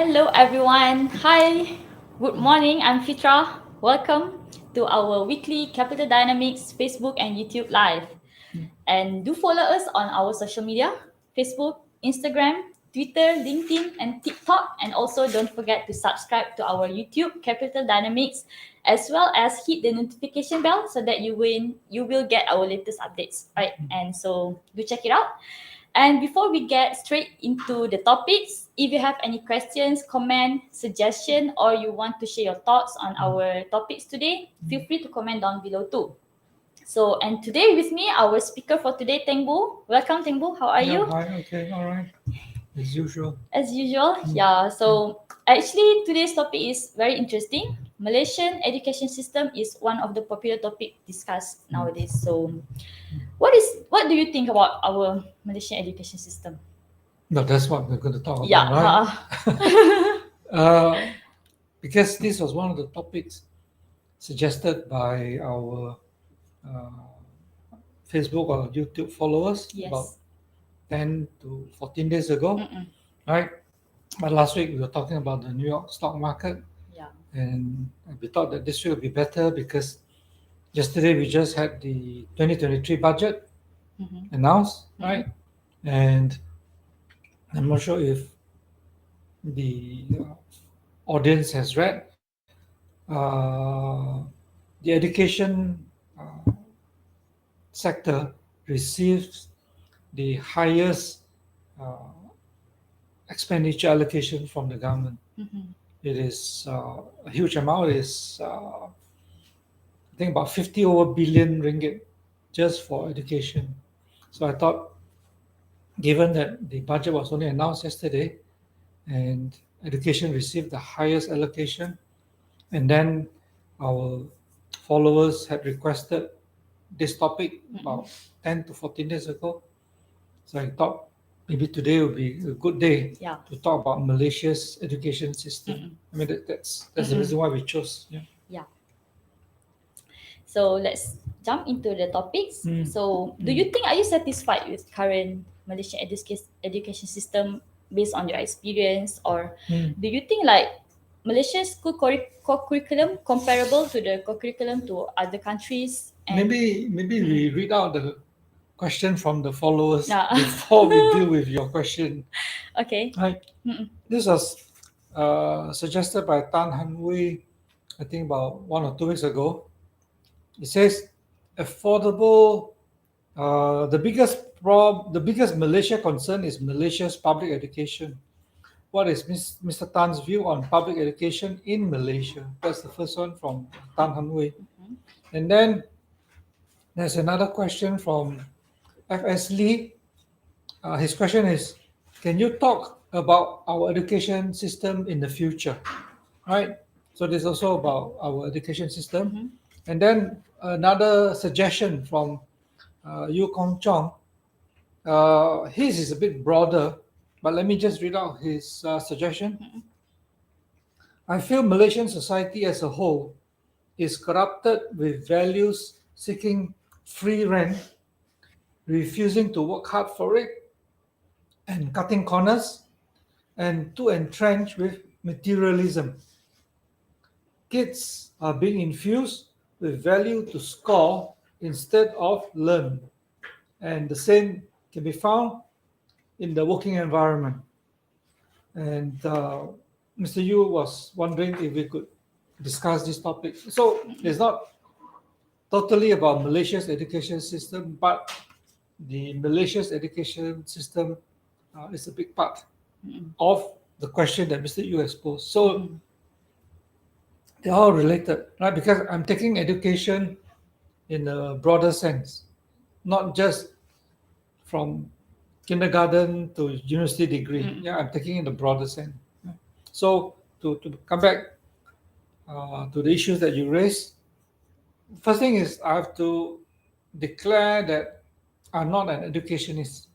Hello everyone. Hi. Good morning. I'm Fitra. Welcome to our weekly Capital Dynamics Facebook and YouTube live. And do follow us on our social media, Facebook, Instagram, Twitter, LinkedIn, and TikTok. And also don't forget to subscribe to our YouTube Capital Dynamics as well as hit the notification bell so that you will get our latest updates. Right. And so do check it out. And before we get straight into the topics, if you have any questions, comment, suggestion, or you want to share your thoughts on our topics today, feel free to comment down below too. So, and today with me, our speaker for today, Tengbu. Welcome, Tengbu. How are Yeah, you? hi, okay, all right, as usual. As usual, yeah. So, actually, today's topic is very interesting. Malaysian education system is one of the popular topic discussed nowadays. So, what do you think about our Malaysian education system? No, that's what we're going to talk Yeah. about, right? uh, because this was one of the topics suggested by our uh, Facebook or YouTube followers about Yes. 10 to 14 days ago, Mm-mm. right? But last week we were talking about the New York stock market, Yeah. and we thought that this week would be better because yesterday we just had the 2023 budget Mm-hmm. announced, Mm-hmm. right? And I'm not sure if the audience has read, uh, the education sector receives the highest uh, expenditure allocation from the government. Mm-hmm. It is a huge amount. It is I think about 50 over billion ringgit just for education. So I thought, given that the budget was only announced yesterday and education received the highest allocation, and then our followers had requested this topic Mm-mm. about 10 to 14 days ago. So I thought maybe today would be a good day Yeah. to talk about Malaysia's education system. Mm-mm. I mean, that's the Mm-mm. reason why we chose. Yeah. Yeah. So let's jump into the topics. Mm. So, do Mm. you think are you satisfied with current Malaysian education system based on your experience, or Mm. do you think like Malaysia's school curriculum comparable to the curriculum to other countries? And Maybe mm-mm. we read out the question from the followers Yeah. before we deal with your question. Okay. Right. Mm-mm. This was suggested by Tan Han Hui, I think about 1 or 2 weeks ago. It says affordable. The biggest Malaysia concern is Malaysia's public education. What is Mr. Tan's view on public education in Malaysia? That's the first one from Tan Han Hui. Mm-hmm. And then there's another question from FS Lee. His question is, can you talk about our education system in the future? Right. So this is also about our education system. Mm-hmm. And then another suggestion from Yu Kong Chong. His is a bit broader, but let me just read out his suggestion. Mm-mm. I feel Malaysian society as a whole is corrupted with values seeking free rent, refusing to work hard for it, and cutting corners, and too entrenched with materialism. Kids are being infused with value to score instead of learn, and the same can be found in the working environment. And Mr. Yu was wondering if we could discuss this topic. So it's not totally about Malaysia's education system, but the Malaysia's education system is a big part Mm-mm. of the question that Mr. Yu exposed. So Mm-mm. they're all related, right? Because I'm taking education in a broader sense, not just from kindergarten to university degree. Mm-mm. Yeah, I'm taking in the broader sense. So to come back to the issues that you raised, first thing is I have to declare that I'm not an educationist.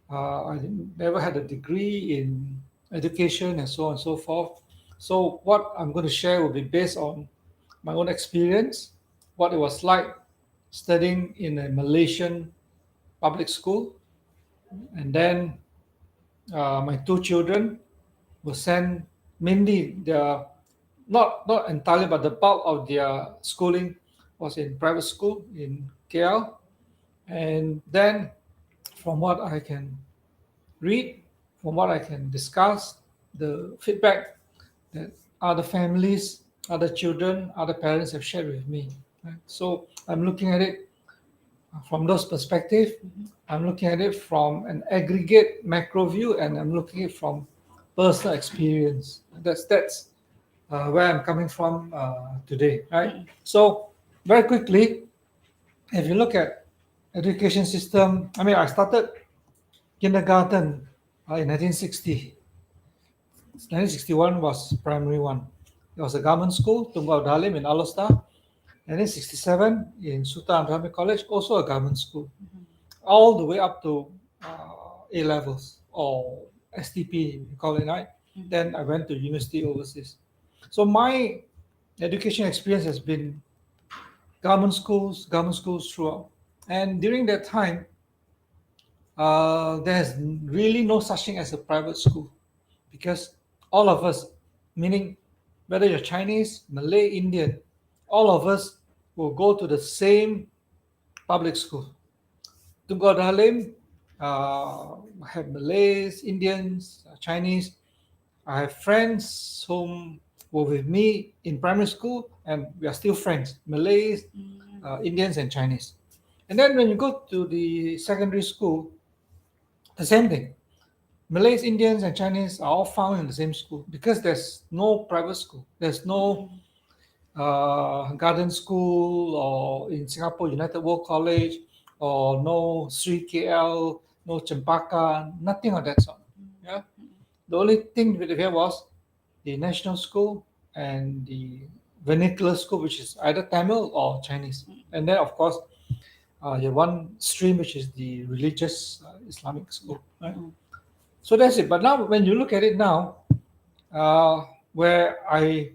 I never had a degree in education and so on and so forth. So what I'm going to share will be based on my own experience, what it was like studying in a Malaysian public school, and then my two children were sent, mainly their, not entirely, but the bulk of their schooling was in private school in KL. And then, from what I can read, from what I can discuss, the feedback that other families, other children, other parents have shared with me. Right? So I'm looking at it from those perspective. I'm looking at it from an aggregate macro view, and I'm looking at it from personal experience. That's where I'm coming from today, right? So very quickly, if you look at education system, I mean, I started kindergarten in 1960. 1961 was primary one. It was a government school, Tunggal Dalim in Alostar. 1967 in Sultan Abdul Hamid College, also a government school, all the way up to A levels or STP, we call it, right? Then I went to university overseas. So my education experience has been government schools throughout. And during that time, there's really no such thing as a private school because all of us, meaning whether you're Chinese, Malay, Indian, all of us will go to the same public school. Tunggal Halim, I have Malays, Indians, Chinese. I have friends whom were with me in primary school, and we are still friends. Malays, Indians, and Chinese. And then when you go to the secondary school, the same thing. Malays, Indians, and Chinese are all found in the same school because there's no private school. There's no garden school, or in Singapore United World College, or no Sri KL, no Chempaka, nothing of that sort. Yeah, the only thing we had was the national school and the vernacular school, which is either Tamil or Chinese, and then of course you have one stream which is the religious Islamic school. Right? So that's it. But now, when you look at it now, where I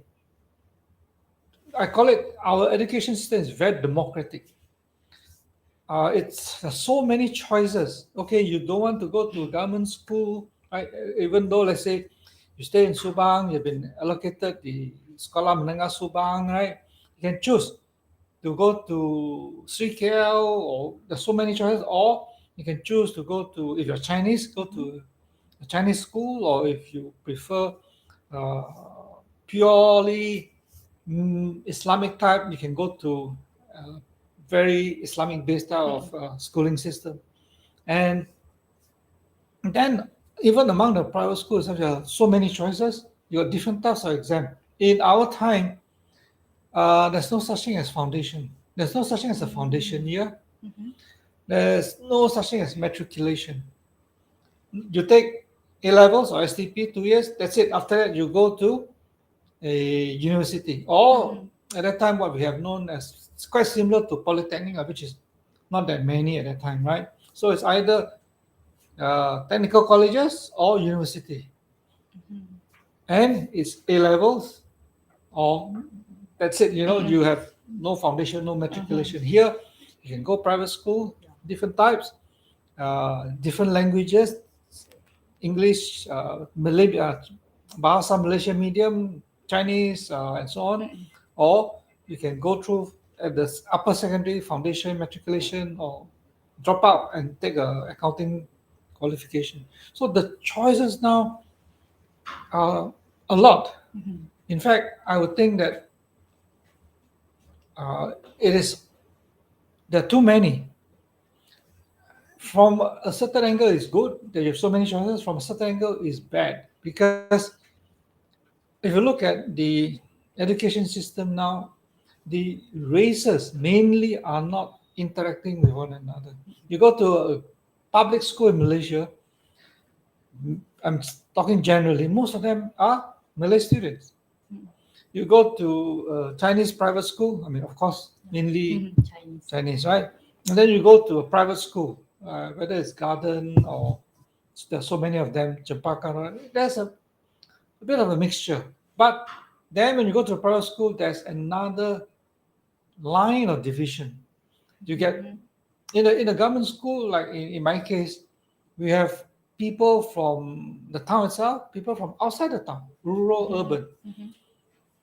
call it, our education system is very democratic. It's there's so many choices. Okay, you don't want to go to a government school, right? Even though, let's say you stay in Subang, you've been allocated the Sekolah Menengah Subang, right? You can choose to go to Sri KL, or there's so many choices, or you can choose to go to, if you're Chinese, go to a Chinese school, or if you prefer uh, purely Islamic type, you can go to very Islamic based style of schooling system. And then even among the private schools, there are so many choices. You got different types of exam. In our time, there's no such thing as foundation. There's no such thing as a foundation year. There's no such thing as matriculation. You take A levels or STP 2 years. That's it. After that, you go to a university, or at that time what we have known as, it's quite similar to polytechnic, which is not that many at that time, right? So it's either technical colleges or university, and it's A levels, or that's it. You have no foundation, no matriculation. Here you can go private school, different types, different languages, English, Malay, Bahasa Malaysia medium, Chinese, and so on. Or you can go through at the upper secondary foundation matriculation, or drop out and take a accounting qualification. So the choices now are a lot. In fact, I would think that it is there are too many. From a certain angle, it's good that you have so many choices. From a certain angle, it's bad because if you look at the education system now, the races mainly are not interacting with one another. You go to a public school in Malaysia, I'm talking generally, most of them are Malay students. You go to a Chinese private school, I mean, of course, mainly Chinese, right? And then you go to a private school, whether it's garden or there's so many of them, Chempaka, right? There's a bit of a mixture. But then when you go to a private school, there's another line of division. You get in a government school, like in my case, we have people from the town itself, people from outside the town, rural, urban.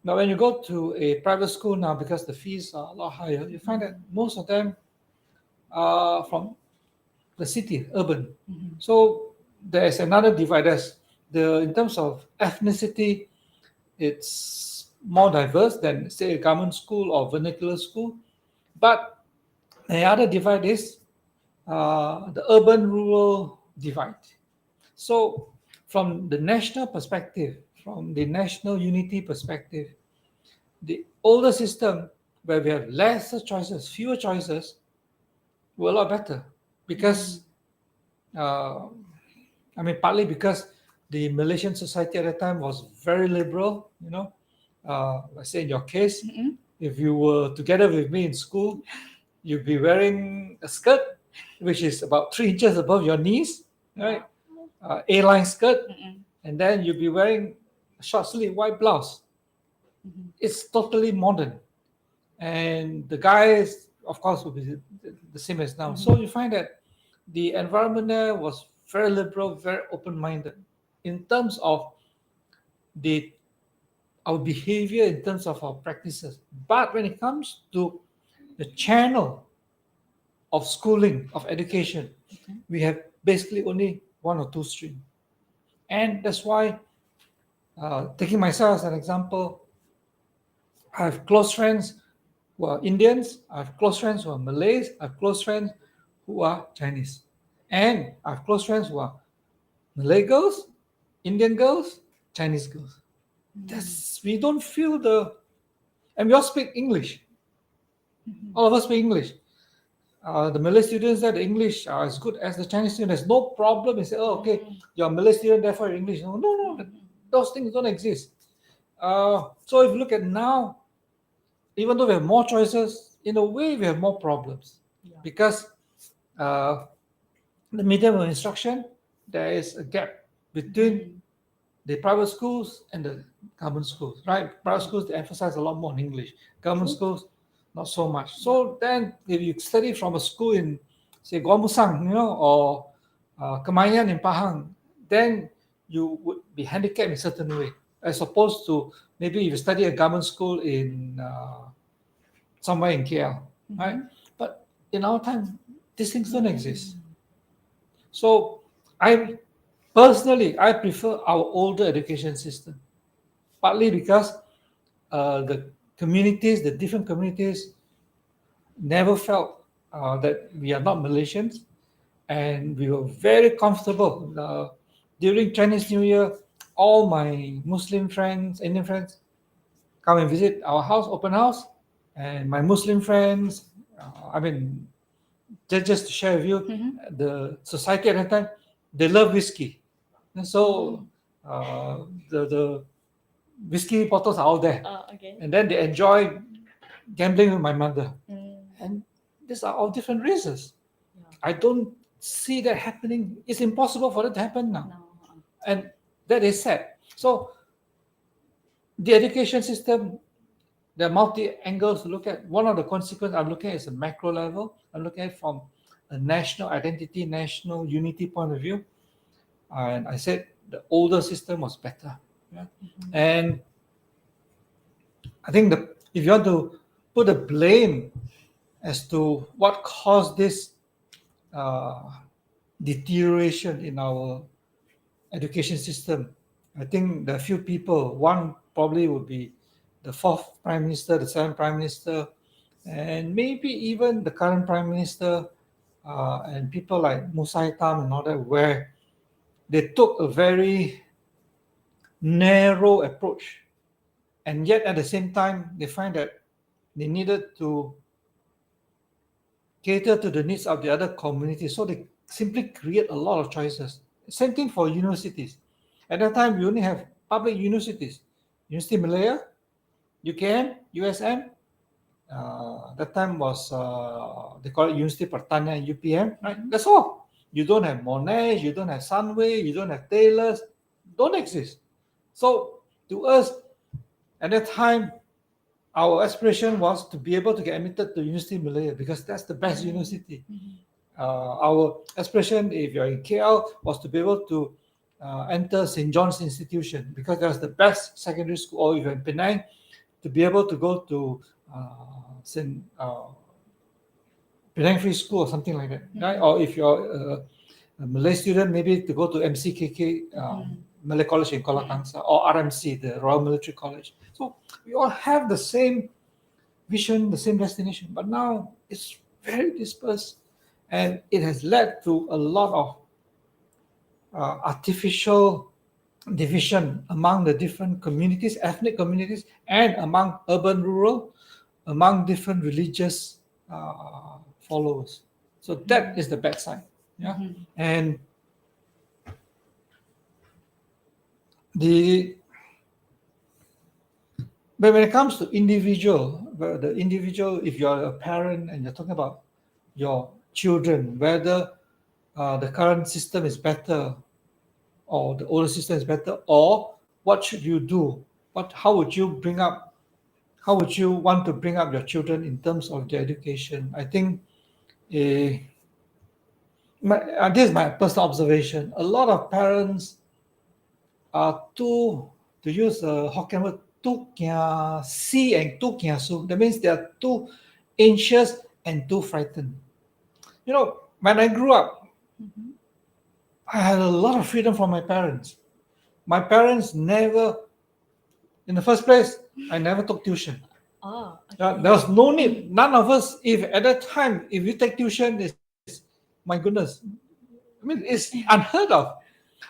Now, when you go to a private school now, because the fees are a lot higher, you find that most of them are from the city, urban. So there's another divide. In terms of ethnicity, it's more diverse than, say, a government school or vernacular school. But the other divide is the urban-rural divide. So from the national perspective, from the national unity perspective, the older system where we have lesser choices, fewer choices, were a lot better because, partly because the Malaysian society at that time was very liberal. Let's say in your case, if you were together with me in school, you'd be wearing a skirt which is about 3 inches above your knees, right? A-line skirt, and then you'd be wearing a short sleeve white blouse. It's totally modern, and the guys, of course, will be the same as now. So you find that the environment there was very liberal, very open-minded in terms of the our behavior, in terms of our practices. But when it comes to the channel of schooling, of education, we have basically only one or two streams. And that's why, taking myself as an example, I have close friends who are Indians, I have close friends who are Malays, I have close friends who are Chinese. And I have close friends who are Malay girls, Indian girls, Chinese girls. We don't feel and we all speak English. All of us speak English. The Malay students that the English are as good as the Chinese students. There's no problem. They say, oh, okay, you're a Malay student, therefore you're English. No, those things don't exist. So if you look at now, even though we have more choices, in a way we have more problems because the medium of instruction, there is a gap between the private schools and the government schools, right? Private schools, they emphasize a lot more on English. Government schools, not so much. So then, if you study from a school in, say, Guamusang, or Kemayan in Pahang, then you would be handicapped in a certain way, as opposed to maybe if you study a government school in somewhere in KL, right? But in our time, these things don't exist. So I prefer our older education system, partly because the different communities never felt that we are not Malaysians, and we were very comfortable. During Chinese New Year, all my Muslim friends, Indian friends, come and visit our house, open house, and my Muslim friends, just to share with you, the society at that time, they love whiskey. And so the whiskey bottles are all there. Okay. And then they enjoy gambling with my mother. And these are all different races. I don't see that happening. It's impossible for it to happen now. No. And that is sad. So the education system, there are multi angles to look at. One of the consequences I'm looking at is a macro level. I'm looking at it from a national identity, national unity point of view. And I said the older system was better. And I think if you want to put a blame as to what caused this deterioration in our education system, I think there are a few people. One probably would be the fourth prime minister, the seventh prime minister, and maybe even the current prime minister, and people like Musa Hitam and all that, where they took a very narrow approach, and yet at the same time they find that they needed to cater to the needs of the other communities, so they simply create a lot of choices. Same thing for universities. At that time we only have public universities: University Malaya, UKM, USM. That time was they call it University Pertanian, UPM, right? That's all. You don't have Monash, you don't have Sunway, you don't have Taylors, don't exist. So to us, at that time, our aspiration was to be able to get admitted to University Malaya because that's the best university. our aspiration, if you're in KL, was to be able to enter St. John's Institution because that's the best secondary school. Or if you're in Penang, to be able to go to St. Penang Free School or something like that, right? Or if you're a Malay student, maybe to go to MCKK, Malay College in Kuala Kangsar, or RMC, the Royal Military College. So we all have the same vision, the same destination, but now it's very dispersed, and it has led to a lot of artificial division among the different communities, ethnic communities, and among urban, rural, among different religious followers. So that is the bad side. Yeah, and the but when it comes to the individual, if you're a parent and you're talking about your children, whether the current system is better or the older system is better, or what should you do? How would you want to bring up your children in terms of their education? I think this is my personal observation. A lot of parents are too, to use a Hokkien word, too kia si and too kia su. That means they are too anxious and too frightened. When I grew up, I had a lot of freedom from my parents. My parents never, in the first place, I never took tuition. Oh, There was no need. None of us, if at that time, if you take tuition, my goodness, it's unheard of.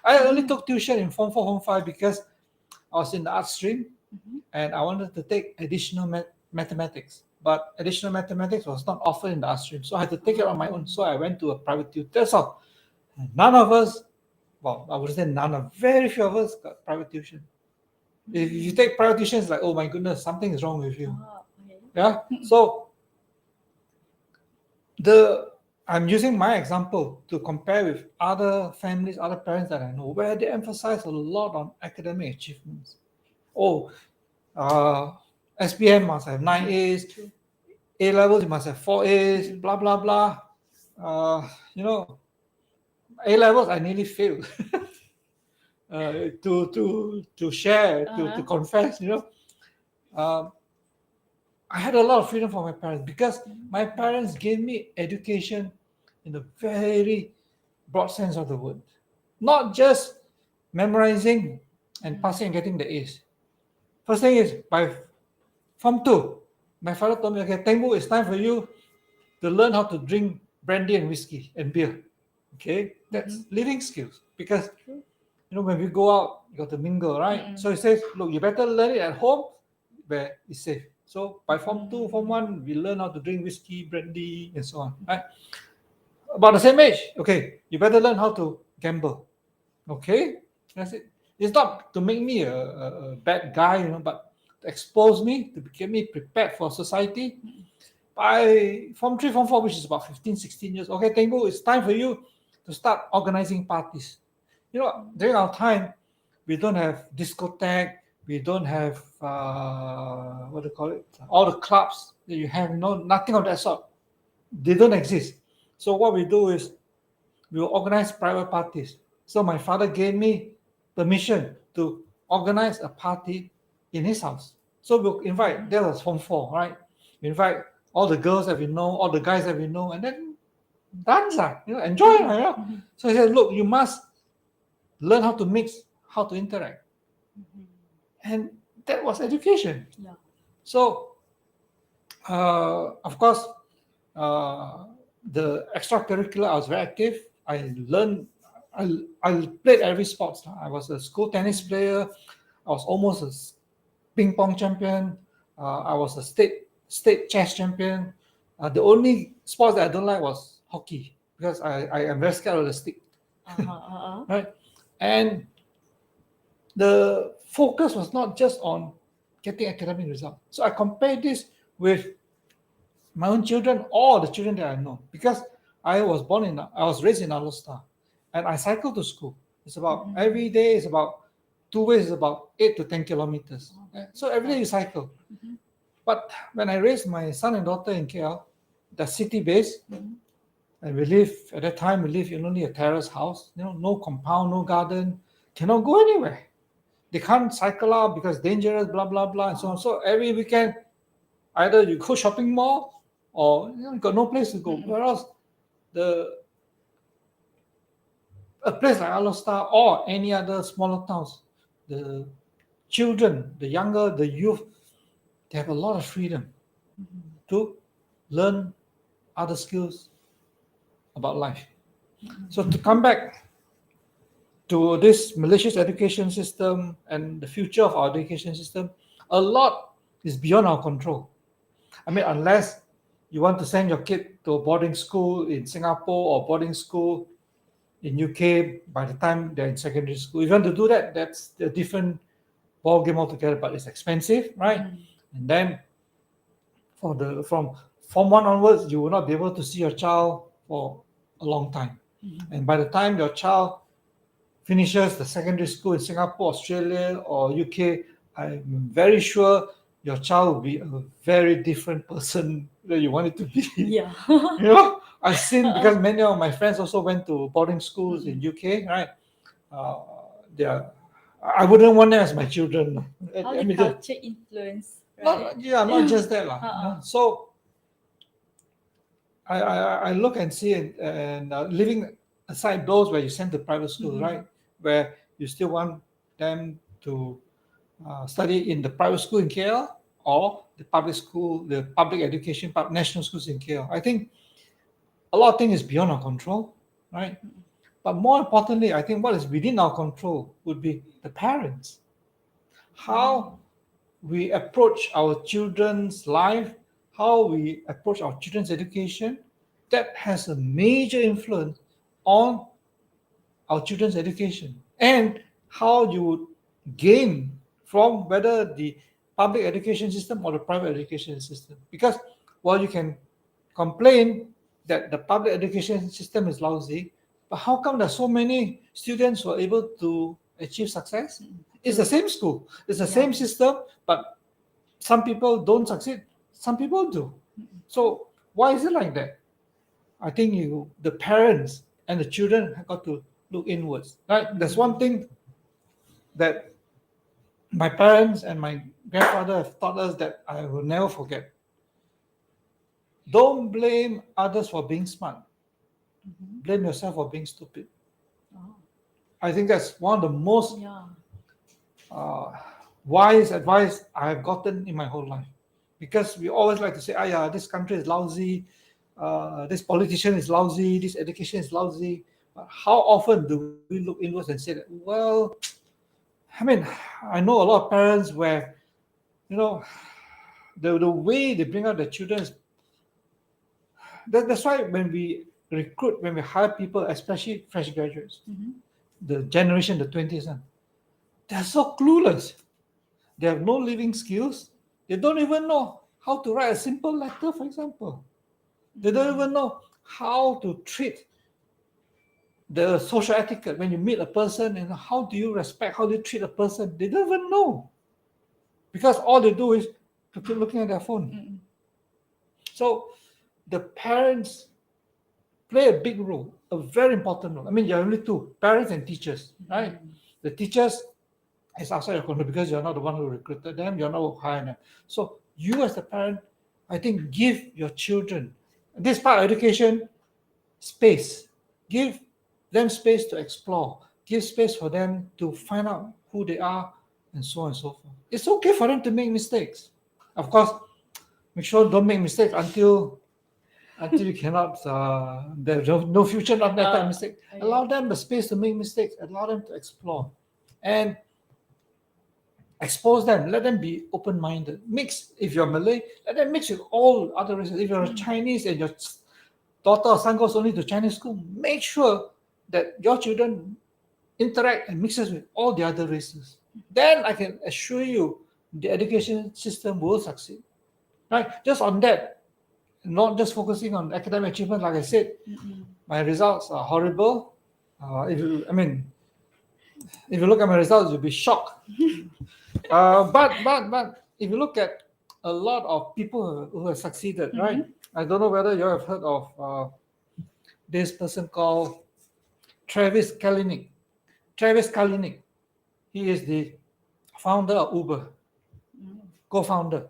I only took tuition in Form 4, Form 5 because I was in the art stream and I wanted to take additional mathematics. But additional mathematics was not offered in the art stream, so I had to take it on my own. So I went to a private tutor. That's all. None of us, well, I would say none of, very few of us got private tuition. If you take private tuition, it's like, oh my goodness, something is wrong with you. okay. Yeah. So I'm using my example to compare with other families, other parents that I know, where they emphasize a lot on academic achievements. Oh, SPM must have 9 A's, A levels you must have 4 A's, blah blah blah. A levels I nearly failed. To share, to confess, I had a lot of freedom from my parents because my parents gave me education in the very broad sense of the word. Not just memorizing and passing and getting the A's. First thing is, by Form 2, my father told me, okay, Tengbu, it's time for you to learn how to drink brandy and whiskey and beer. Okay, that's living skills because when we go out, you got to mingle, right? So he says, look, you better learn it at home where it's safe. So by Form 2, Form 1, we learn how to drink whiskey, brandy, and so on, right? About the same age, okay, you better learn how to gamble. Okay, that's it. It's not to make me a bad guy, but to expose me, to get me prepared for society. By Form 3, Form 4, which is about 15, 16 years, okay, Tengbu, it's time for you to start organizing parties. During our time, we don't have discotheque, we don't have what do you call it? All the clubs that you have, nothing of that sort. They don't exist. So what we do is we will organize private parties. So my father gave me permission to organize a party in his house. So we'll invite, that was Form 4, right? We invite all the girls that we know, all the guys that we know, and then dance, enjoy. So he said, look, you must learn how to mix, how to interact. And that was education. Yeah. So, of course, the extracurricular, I was very active. I learned, I played every sport. I was a school tennis player. I was almost a ping pong champion. I was a state chess champion. The only sports that I don't like was hockey because I am very scared of the stick. Right? And the focus was not just on getting academic results. So I compared this with my own children or the children that I know because I was raised in Alostar and I cycle to school. It's about every day is about 2 ways is about 8 to 10 kilometers. So every day you cycle. But when I raised my son and daughter in KL, the city base, And we live at that time. We live in only a terrace house. No compound, no garden. Cannot go anywhere. They can't cycle out because dangerous. Blah blah blah and so on. So every weekend, either you go shopping mall or you got no place to go. Whereas the a place like Alostar or any other smaller towns, the children, the younger, the youth, they have a lot of freedom to learn other skills about life. So to come back to this Malaysia's education system and the future of our education system, a lot is beyond our control. I mean, unless you want to send your kid to a boarding school in Singapore or boarding school in UK by the time they're in secondary school. If you want to do that, that's a different ball game altogether, but it's expensive, right? And then from Form 1 onwards, you will not be able to see your child for a long time. And by the time your child finishes the secondary school in Singapore, Australia, or UK, I'm very sure your child will be a very different person that you want it to be. Yeah. I've seen, because many of my friends also went to boarding schools in UK, right? They are, I wouldn't want them as my children. How I the mean, culture influence, right? not just that. So I look and see, and living aside those where you send to private school, right, where you still want them to study in the private school in KL or the public school, the public education, national schools in KL. I think a lot of things is beyond our control, right? But more importantly, I think what is within our control would be the parents. How we approach our children's life, how we approach our children's education, that has a major influence on our children's education and how you would gain from whether the public education system or the private education system. Because while you can complain that the public education system is lousy, but how come there's so many students who are able to achieve success? It's the same school, it's the same system, but some people don't succeed, some people do. So why is it like that? I think the parents and the children have got to look inwards. Right? There's one thing that my parents and my grandfather have taught us that I will never forget. Don't blame others for being smart. Blame yourself for being stupid. I think that's one of the most wise advice I've gotten in my whole life. Because we always like to say, yeah, this country is lousy, this politician is lousy, this education is lousy. But how often do we look inwards and say that, well, I mean, I know a lot of parents where, the way they bring up their children is, that's why when we recruit, when we hire people, especially fresh graduates, the generation, the 20s, they're so clueless. They have no living skills. They don't even know how to write a simple letter, for example. They don't even know how to treat the social etiquette when you meet a person, and how do you respect, how do you treat a person. They don't even know, because all they do is to keep looking at their phone. So the parents play a big role, a very important role. I mean, there are only two, parents and teachers, right? The teachers is outside your control because you're not the one who recruited them, you're not who hired them. So you as the parent, I think, give your children, this part of education, space. Give them space to explore. Give space for them to find out who they are, and so on and so forth. It's okay for them to make mistakes. Of course, make sure don't make mistakes until you cannot, there's no future, not that kind of mistake. Allow them the space to make mistakes, allow them to explore. And expose them, let them be open-minded. Mix, if you're Malay, let them mix with all other races. If you're a Chinese and your daughter or son goes only to Chinese school, make sure that your children interact and mixes with all the other races. Then I can assure you the education system will succeed. Right? Just on that, not just focusing on academic achievement. Like I said, my results are horrible. If you look at my results, you'll be shocked. But if you look at a lot of people who have succeeded, right? I don't know whether you have heard of this person called Travis Kalanick. Travis Kalanick. He is the founder of Uber, co-founder.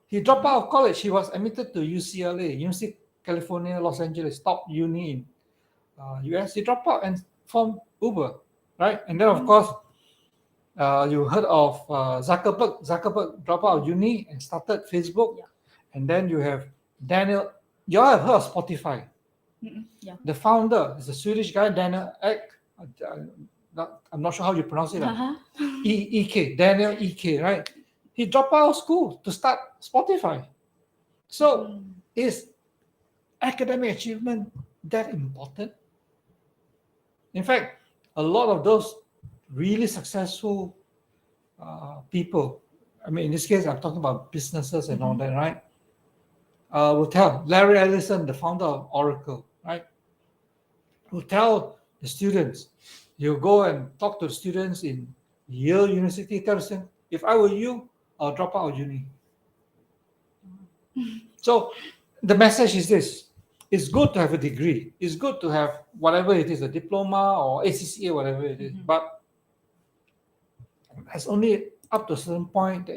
He dropped out of college. He was admitted to UCLA, University of California, Los Angeles, top uni in US. He dropped out and formed Uber, right? And then of course, you heard of Zuckerberg. Zuckerberg dropped out of uni and started Facebook. Yeah. And then you have Daniel. You all have heard of Spotify. Yeah. The founder is a Swedish guy, Daniel Ek. I'm not sure how you pronounce it. E.K. Daniel E.K. Right? He dropped out of school to start Spotify. So is academic achievement that important? In fact, a lot of those really successful people, I mean, in this case, I'm talking about businesses and all that, right? Will tell Larry Ellison, the founder of Oracle, right? Will tell the students, you go and talk to the students in Yale University, tell them, if I were you, I'll drop out of uni. So the message is this: it's good to have a degree. It's good to have whatever it is, a diploma or ACCA, whatever it is. But it's only up to a certain point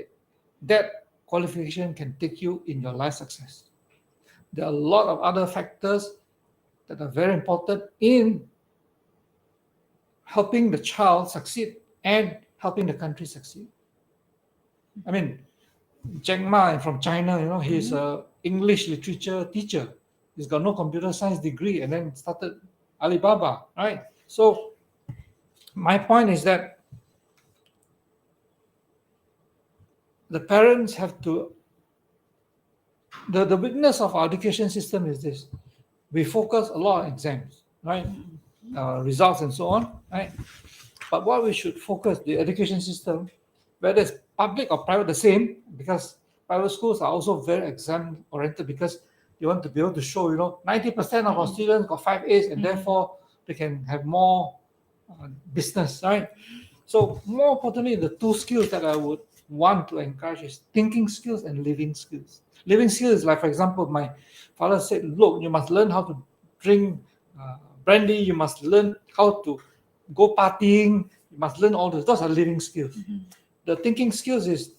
that qualification can take you in your life success. There are a lot of other factors that are very important in helping the child succeed and helping the country succeed. I mean, Jack Ma from China, he's a English literature teacher. He's got no computer science degree and then started Alibaba, right? So my point is that the parents have to, the weakness of our education system is this: we focus a lot on exams, right? Results and so on, right? But what we should focus, the education system, whether it's public or private, the same, because private schools are also very exam oriented because they want to be able to show, 90% of our students got 5 A's and therefore they can have more business, right? So more importantly, the two skills that I would want to encourage is thinking skills and living skills. Living skills, like for example, my father said, look, you must learn how to drink brandy, you must learn how to go partying, you must learn all this. Those are living skills. The thinking skills is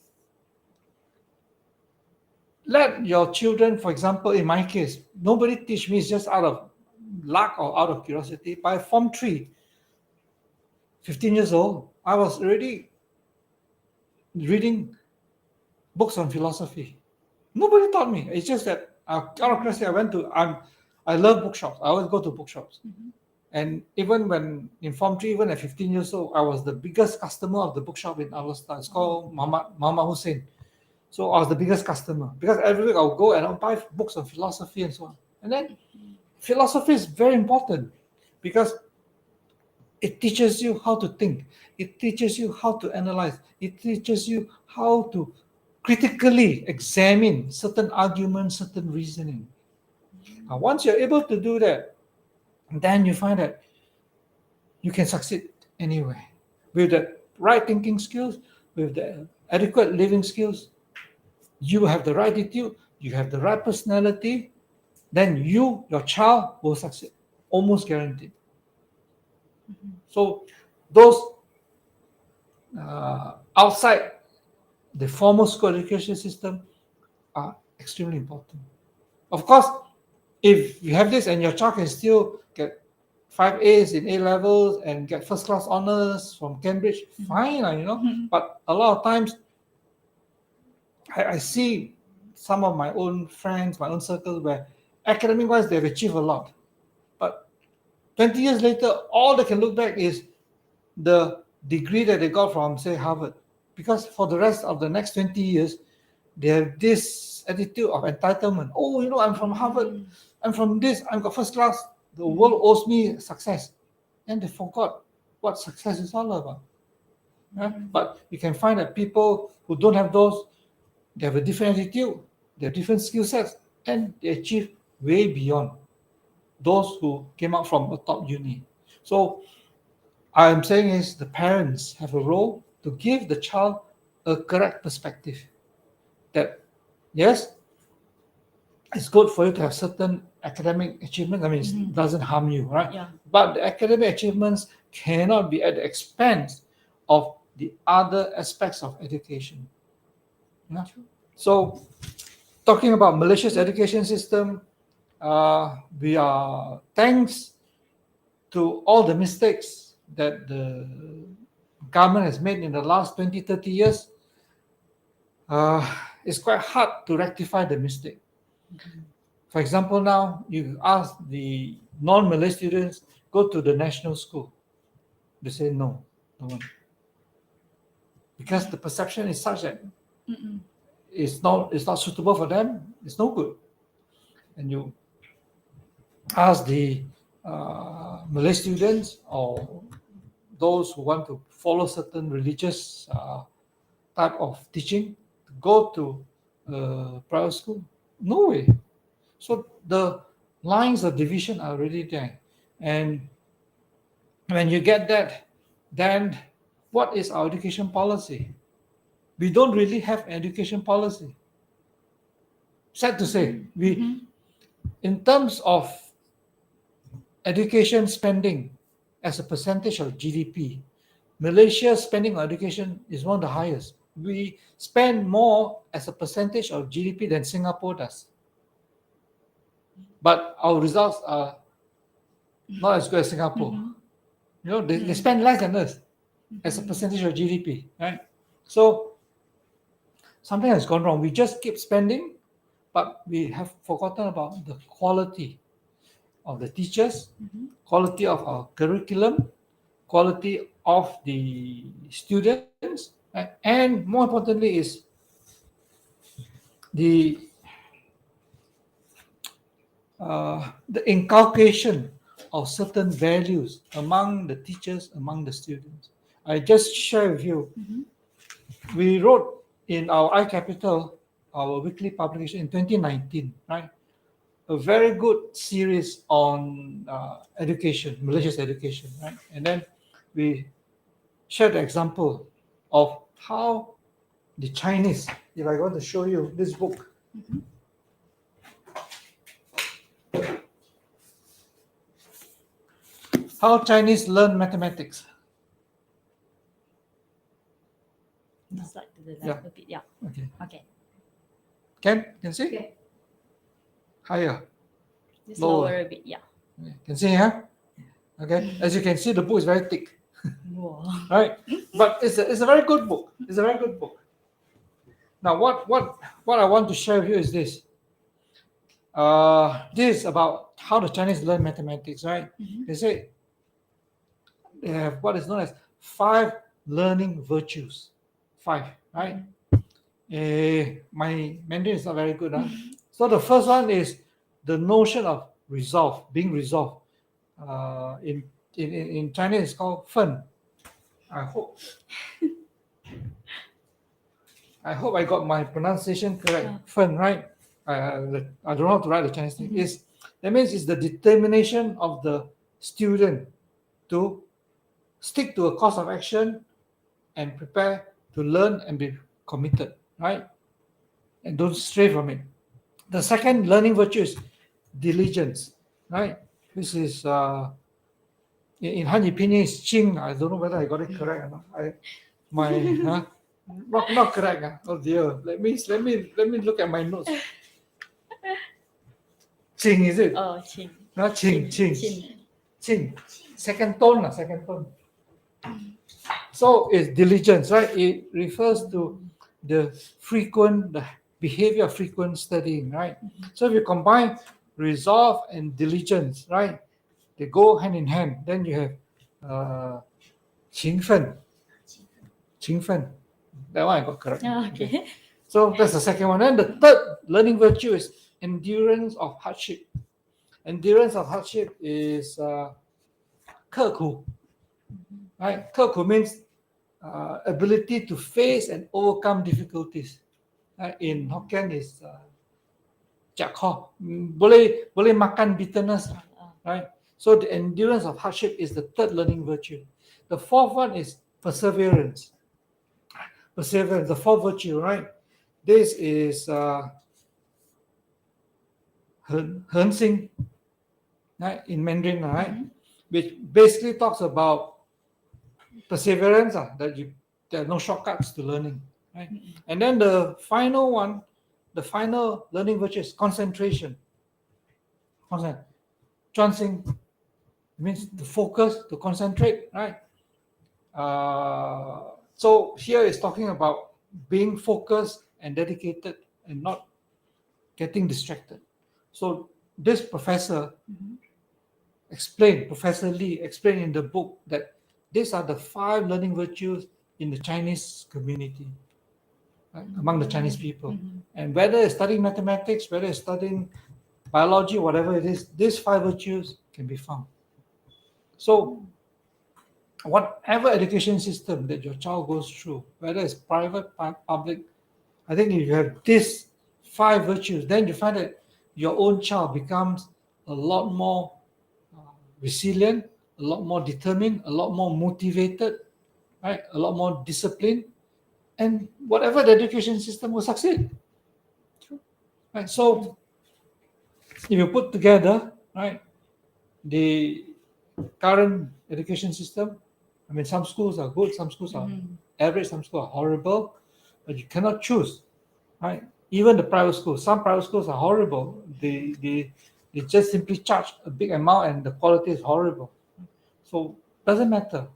let your children, for example, in my case, nobody teach me, it's just out of luck or out of curiosity. By Form 3, 15 years old, I was already reading books on philosophy. Nobody taught me. It's just that out of curiosity, I love bookshops. I always go to bookshops. And even when in Form 3, even at 15 years old, I was the biggest customer of the bookshop in Alostar. It's called Mama Hussein. So I was the biggest customer because every week I would go and I'll buy books on philosophy and so on. And then philosophy is very important because it teaches you how to think. It teaches you how to analyze. It teaches you how to critically examine certain arguments, certain reasoning. Now, once you're able to do that, then you find that you can succeed anywhere. With the right thinking skills, with the adequate living skills, you have the right attitude, you have the right personality, then your child will succeed, almost guaranteed. So those outside the formal school education system are extremely important. Of course, if you have this and your child can still get 5 A's in A levels and get first class honors from Cambridge, fine, But a lot of times, I see some of my own friends, my own circles, where academic-wise they've achieved a lot, but 20 years later, all they can look back is the degree that they got from, say, Harvard, because for the rest of the next 20 years, they have this attitude of entitlement. Oh, I'm from Harvard. I'm from this. I've got first class. The world owes me success. And they forgot what success is all about. But you can find that people who don't have those, they have a different attitude, they have different skill sets, and they achieve way beyond those who came out from a top uni. So I'm saying is the parents have a role to give the child a correct perspective that yes, it's good for you to have certain academic achievements. I mean, it doesn't harm you, right? Yeah. But the academic achievements cannot be at the expense of the other aspects of education. Yeah? So, talking about Malaysia's education system, we are thanks to all the mistakes that the government has made in the last 20, 30 years. It's quite hard to rectify the mistake. For example, now you ask the non-Malay students go to the national school. They say no, don't want. Because the perception is such that it's not suitable for them. It's no good. And you ask the Malay students or those who want to follow certain religious type of teaching to go to private school. No way. So the lines of division are already there. And when you get that, then what is our education policy? We don't really have education policy. Sad to say, in terms of education spending as a percentage of GDP, Malaysia's spending on education is one of the highest. We spend more as a percentage of GDP than Singapore does. But our results are not as good as Singapore. They spend less than us as a percentage of GDP, right? So something has gone wrong. We just keep spending, but we have forgotten about the quality of the teachers, quality of our curriculum, quality of the students, right? And more importantly is the inculcation of certain values among the teachers, among the students. I just share with you. We wrote in our iCapital, our weekly publication in 2019, right? A very good series on education, Malaysia's education, right? And then we shared the example of how the Chinese, if I want to show you this book, how Chinese learn mathematics. Slide to the left Yeah. a bit. Yeah. Okay. Okay. Can see? Okay. Higher. Just Lower. lower a bit. Yeah. Can see, huh? Okay. As you can see, the book is very thick, Wow. right? But it's a very good book. It's a very good book. Now, what I want to share with you is this. This is about how the Chinese learn mathematics, right? They say they have what is known as 5 learning virtues. 5, right? My Mandarin is not very good. Huh? So the first one is the notion of resolve, being resolved. In Chinese, it's called fen. I hope I got my pronunciation correct. Yeah. Fen, right? I don't know how to write the Chinese thing. That means it's the determination of the student to stick to a course of action and prepare to learn and be committed, right? And don't stray from it. The second learning virtue is diligence, right? This is in Hanyi Pinyin is Qing. I don't know whether I got it correct or not. Not correct. Oh dear. Let me look at my notes. Qing, is it? Oh, Qing. Not Qing. Qing. Second tone. So it's diligence, right? It refers to the behavior of frequent studying, right? So if you combine resolve and diligence, right, they go hand in hand. Then you have 勤奋. That one I got correct. Okay. So that's the second one. And the third learning virtue is endurance of hardship. Endurance of hardship is 刻苦, right? 刻苦 means ability to face and overcome difficulties. In Hokkien is 假khó, boleh makan bitterness, right? So the endurance of hardship is the third learning virtue. The fourth one is perseverance. The fourth virtue, right? This is Hensing, right, in Mandarin, right, Mhm. which basically talks about perseverance, that there are no shortcuts to learning, right? And then the final one, the final learning virtue is concentration. Transing means to focus, to concentrate, right? So here is talking about being focused and dedicated and not getting distracted. So this professor Professor Lee explained in the book that these are the 5 learning virtues in the Chinese community, right, among the Chinese people. And whether it's studying mathematics, whether it's studying biology, whatever it is, these 5 virtues can be found. So whatever education system that your child goes through, whether it's private, public, I think if you have these 5 virtues, then you find that your own child becomes a lot more resilient, a lot more determined, a lot more motivated, right? A lot more disciplined, and whatever the education system will succeed. True. Right. So if you put together, right, the current education system, I mean, some schools are good, some schools are average, some schools are horrible, but you cannot choose, right? Even the private schools, some private schools are horrible. They just simply charge a big amount and the quality is horrible. So doesn't matter.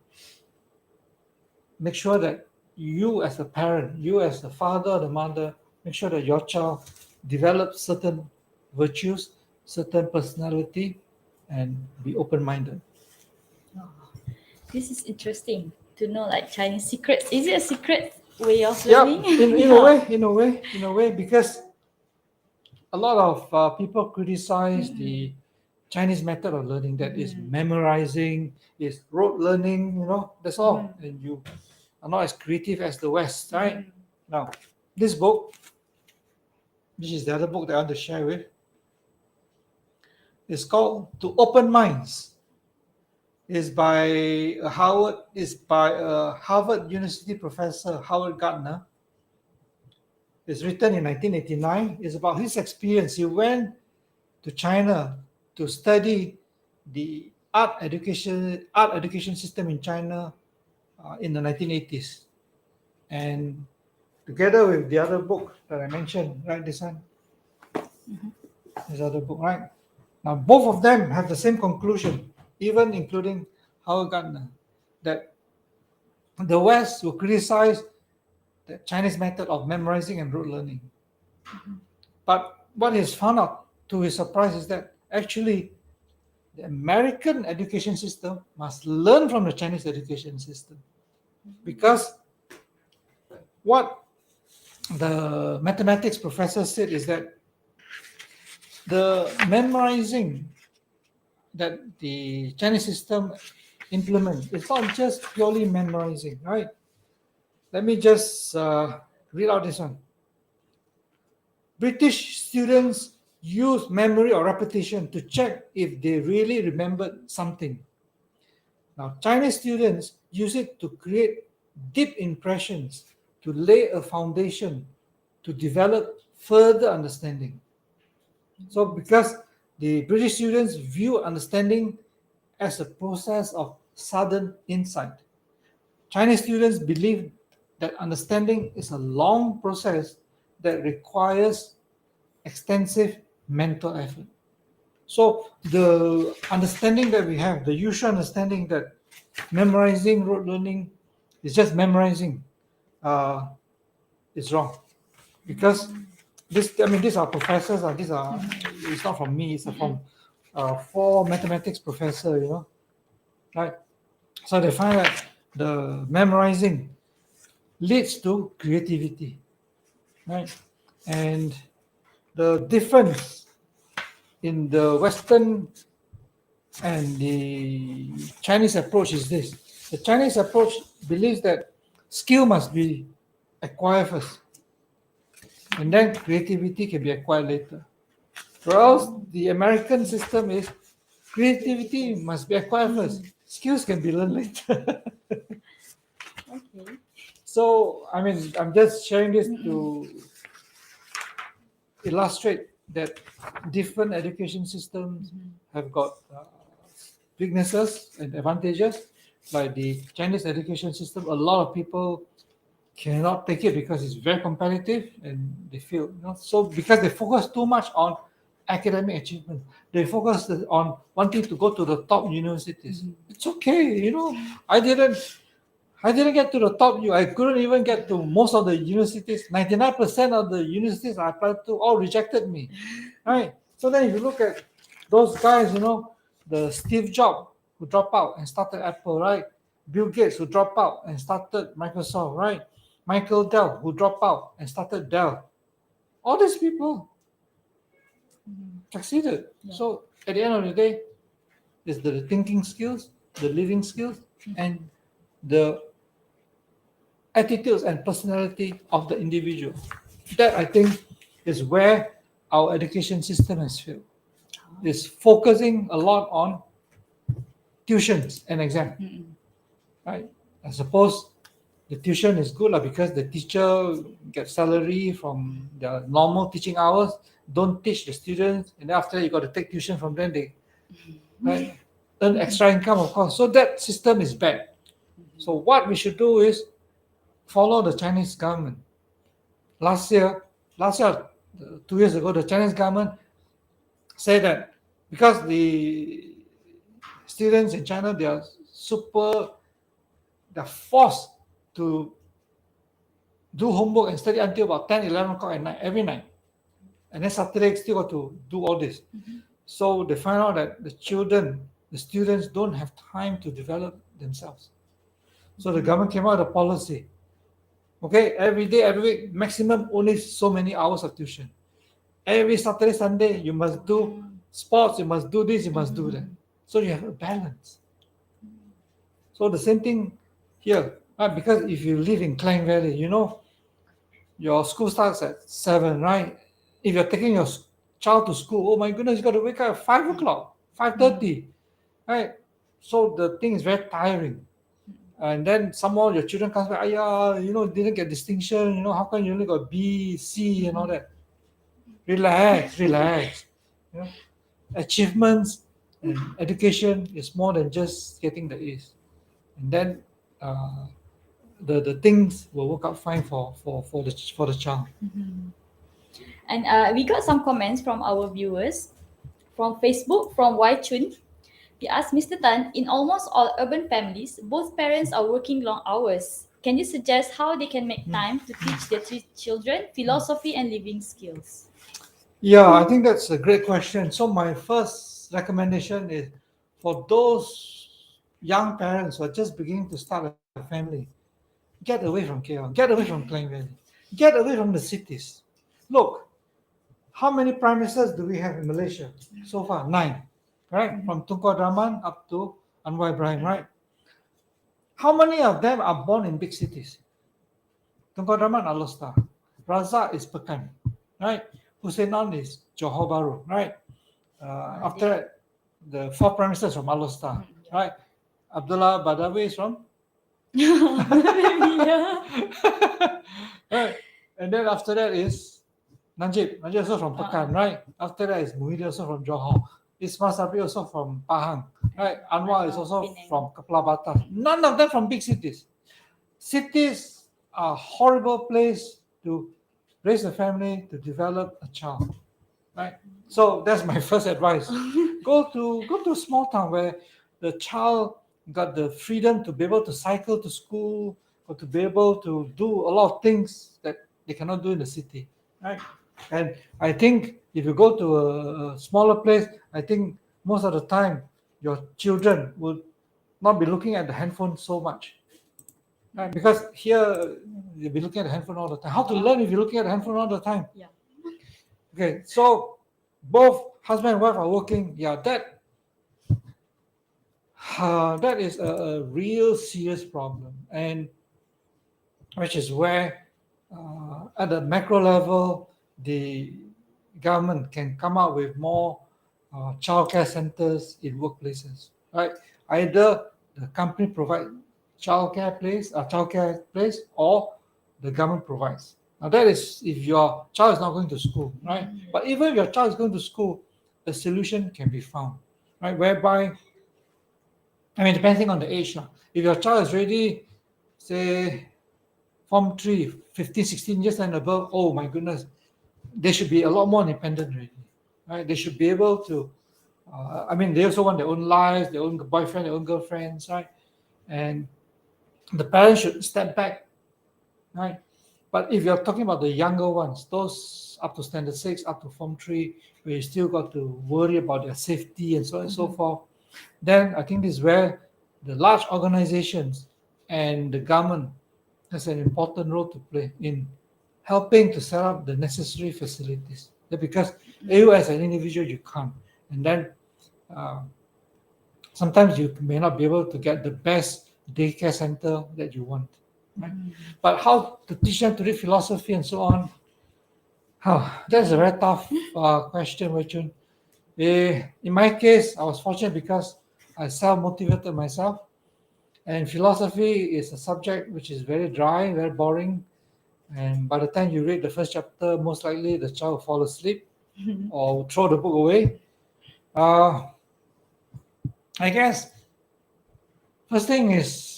Make sure that you as a parent, you as the father or the mother, make sure that your child develops certain virtues, certain personality, and be open-minded. Oh, this is interesting to know like Chinese secrets. Is it a secret way of Yeah, learning? in a way, because a lot of people criticize the Chinese method of learning, that is memorizing, is rote learning, that's all. And you are not as creative as the West, right? Now, this book, which is the other book that I want to share with, is called To Open Minds. Is by a Harvard University professor, Howard Gardner. It's written in 1989. It's about his experience. He went to China to study the art education system in China in the 1980s, and together with the other book that I mentioned, right, this one, this other book, right? Now both of them have the same conclusion, even including Howard Gardner, that the West will criticize the Chinese method of memorizing and rote learning. But what he's found out, to his surprise, is that actually the American education system must learn from the Chinese education system, because what the mathematics professor said is that the memorizing that the Chinese system implements, it's not just purely memorizing, right? Let me just read out this one. British students use memory or repetition to check if they really remembered something. Now, Chinese students use it to create deep impressions, to lay a foundation, to develop further understanding. So, because the British students view understanding as a process of sudden insight, Chinese students believe that understanding is a long process that requires extensive mental effort. So the understanding that we have, the usual understanding that memorizing, rote learning is just memorizing, uh, is wrong, because these are professors. These are It's not from me. It's from 4 mathematics professor. Right. So they find that the memorizing leads to creativity, right? And the difference in the Western and the Chinese approach is this: the Chinese approach believes that skill must be acquired first, and then creativity can be acquired later. Whereas the American system is creativity must be acquired first, skills can be learned later. Okay. So, I'm just sharing this to illustrate that different education systems Mhm. have got weaknesses and advantages. Like the Chinese education system, a lot of people cannot take it because it's very competitive and they feel, so because they focus too much on academic achievement, they focus on wanting to go to the top universities. It's okay, I didn't get to the top. I couldn't even get to most of the universities. 99% of the universities I applied to all rejected me. Right? So then if you look at those guys, the Steve Jobs who dropped out and started Apple, right? Bill Gates who dropped out and started Microsoft, right? Michael Dell who dropped out and started Dell. All these people succeeded. Yeah. So at the end of the day, it's the thinking skills, the living skills, and the attitudes and personality of the individual. That I think is where our education system has failed. Is focusing a lot on tuitions and exam. Right? I suppose the tuition is good because the teacher gets salary from their normal teaching hours, don't teach the students, and after that you got to take tuition from them, they right, earn extra income, of course. So that system is bad. So what we should do is follow the Chinese government. Last year, 2 years ago, the Chinese government said that because the students in China, they're forced to do homework and study until about 10, 11 o'clock at night, every night. And then Saturday still got to do all this. So they find out that the students don't have time to develop themselves. So the government came out with a policy. Okay, every day, every week, maximum only so many hours of tuition. Every Saturday, Sunday, you must do sports, you must do this, you must do that. So you have a balance. So the same thing here, right? Because if you live in Klang Valley, your school starts at 7, right? If you're taking your child to school, oh my goodness, you got to wake up at 5 o'clock, 5:30, right? So the thing is very tiring. And then somehow your children comes back, didn't get distinction, how come you only got B, C, and all that? Relax, relax. You know, achievements and education is more than just getting the A's. And then uh, the things will work out fine for the child. And we got some comments from our viewers from Facebook from Y Chun. He asked Mr. Tan, in almost all urban families, both parents are working long hours. Can you suggest how they can make time to teach their children philosophy and living skills? Yeah, I think that's a great question. So my first recommendation is for those young parents who are just beginning to start a family, get away from KL, get away from Klang Valley, get away from the cities. Look, how many premises do we have in Malaysia so far? 9, right? From Tunku Abdul up to Anwar Ibrahim, right? How many of them are born in big cities? Tunku Abdul Alostar, Razak is Pekan, right? Husainon is Johor Bahru, right? After that, the 4 premises from Alostar, right? Abdullah Badawi is from Yeah. right. And then after that is Najib. Najib also from Pekan, right? After that is Muhyiddin also from Johor. Ismail Sabri also from Pahang, right? Anwar is also Penang. from Kepala Batam. None of them from big cities. Cities are a horrible place to raise a family, to develop a child, right? So that's my first advice. Go to a small town where the child got the freedom to be able to cycle to school or to be able to do a lot of things that they cannot do in the city, right? And I think if you go to a smaller place, I think most of the time your children will not be looking at the handphone so much, right? Because here you'll be looking at the handphone all the time. How to learn if you're looking at the handphone all the time? Yeah. Okay, so both husband and wife are working. Yeah, that is a real serious problem, and which is where at the macro level the government can come up with more childcare centers in workplaces, right? Either the company provide childcare place or the government provides. Now that is if your child is not going to school, right? But even if your child is going to school, a solution can be found, right? Whereby, I mean, depending on the age, if your child is already, say, Form 3, 15, 16 years and above, oh my goodness, they should be a lot more independent already, right? They should be able to, I mean, they also want their own lives, their own boyfriend, their own girlfriends, right? And the parents should step back, right? But if you're talking about the younger ones, those up to standard 6, up to Form 3, where you still got to worry about their safety and so on and so forth, then I think this is where the large organizations and the government has an important role to play in helping to set up the necessary facilities. Because you as an individual, you can't. And then uh, sometimes you may not be able to get the best daycare center that you want. Right? But how to teach them to read philosophy and so on, that's a very tough question, Wei Chun. In my case, I was fortunate because I self-motivated myself. And philosophy is a subject which is very dry, very boring. And by the time you read the first chapter, most likely the child will fall asleep or will throw the book away. I guess first thing is